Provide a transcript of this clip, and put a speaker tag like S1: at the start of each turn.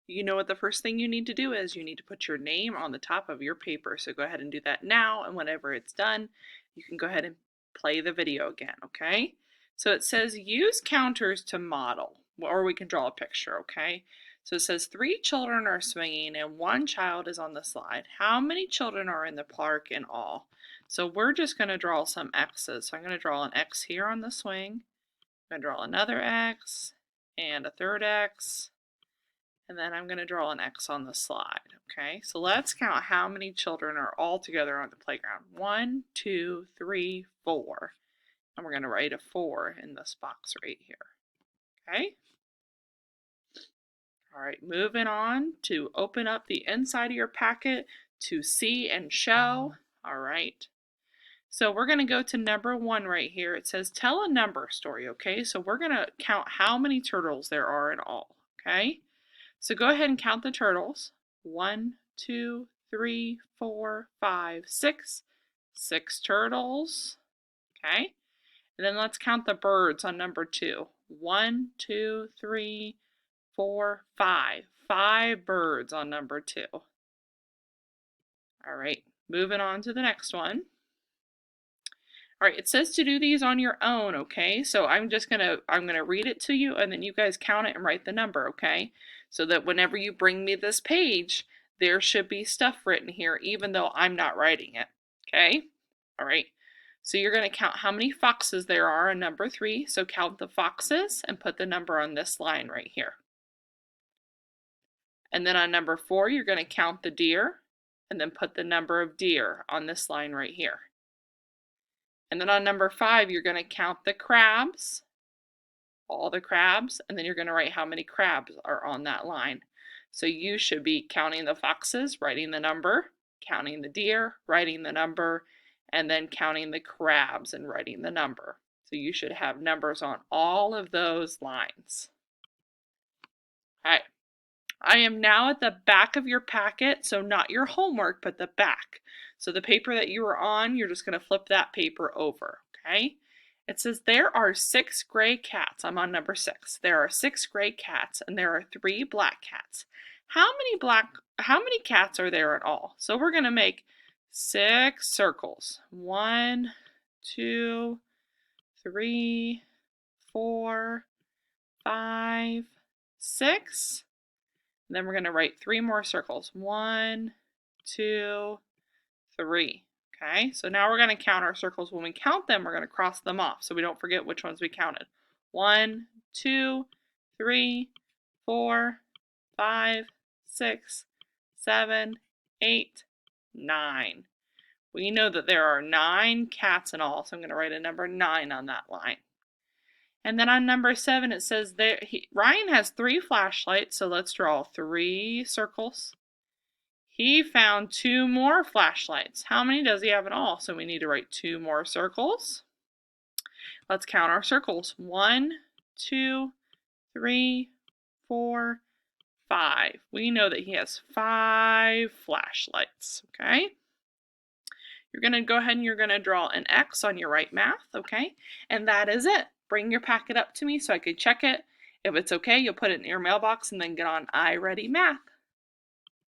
S1: You know what the first thing you need to do is? You need to put your name on the top of your paper. So go ahead and do that now, and whenever it's done, you can go ahead and play the video again, okay? So it says use counters to model, or we can draw a picture, okay? So it says 3 children are swinging and 1 child is on the slide. How many children are in the park in all? So we're just going to draw some X's. So I'm going to draw an X here on the swing. I'm going to draw another X and a third X. And then I'm going to draw an X on the slide. Okay, so let's count how many children are all together on the playground. 1, 2, 3, 4. And we're going to write a 4 in this box right here. Okay? All right, moving on to open up the inside of your packet to see and show. All right. So we're going to go to number 1 right here. It says tell a number story, okay? So we're going to count how many turtles there are in all, okay? So go ahead and count the turtles. 1, 2, 3, 4, 5, 6. 6 turtles. Okay. And then let's count the birds on number 2. 1, 2, 3, 4, 5. 5 birds on number 2. All right. Moving on to the next one. All right, it says to do these on your own, okay? So I'm gonna read it to you, and then you guys count it and write the number, okay? So that whenever you bring me this page, there should be stuff written here, even though I'm not writing it, okay? All right, so you're gonna count how many foxes there are on number 3. So count the foxes and put the number on this line right here. And then on number 4, you're gonna count the deer, and then put the number of deer on this line right here. And then on number 5, you're going to count the crabs, all the crabs, and then you're going to write how many crabs are on that line. So you should be counting the foxes, writing the number, counting the deer, writing the number, and then counting the crabs and writing the number. So you should have numbers on all of those lines. All right. I am now at the back of your packet, so not your homework, but the back. So the paper that you were on, you're just going to flip that paper over, okay? It says there are 6 gray cats. I'm on number 6. There are 6 gray cats and there are 3 black cats. How many cats are there in all? So we're going to make 6 circles. 1, 2, 3, 4, 5, 6. And then we're going to write 3 more circles. 1, 2, 3. Okay, so now we're going to count our circles. When we count them, we're going to cross them off so we don't forget which ones we counted. 1, 2, 3, 4, 5, 6, 7, 8, 9. We know that there are 9 cats in all, so I'm going to write a number 9 on that line. And then on number 7, it says Ryan has 3 flashlights, so let's draw 3 circles. He found 2 more flashlights. How many does he have in all? So we need to write 2 more circles. Let's count our circles. 1, 2, 3, 4, 5. We know that he has 5 flashlights, okay? You're going to go ahead and you're going to draw an X on your right math, okay? And that is it. Bring your packet up to me so I can check it. If it's okay, you'll put it in your mailbox and then get on iReady Math.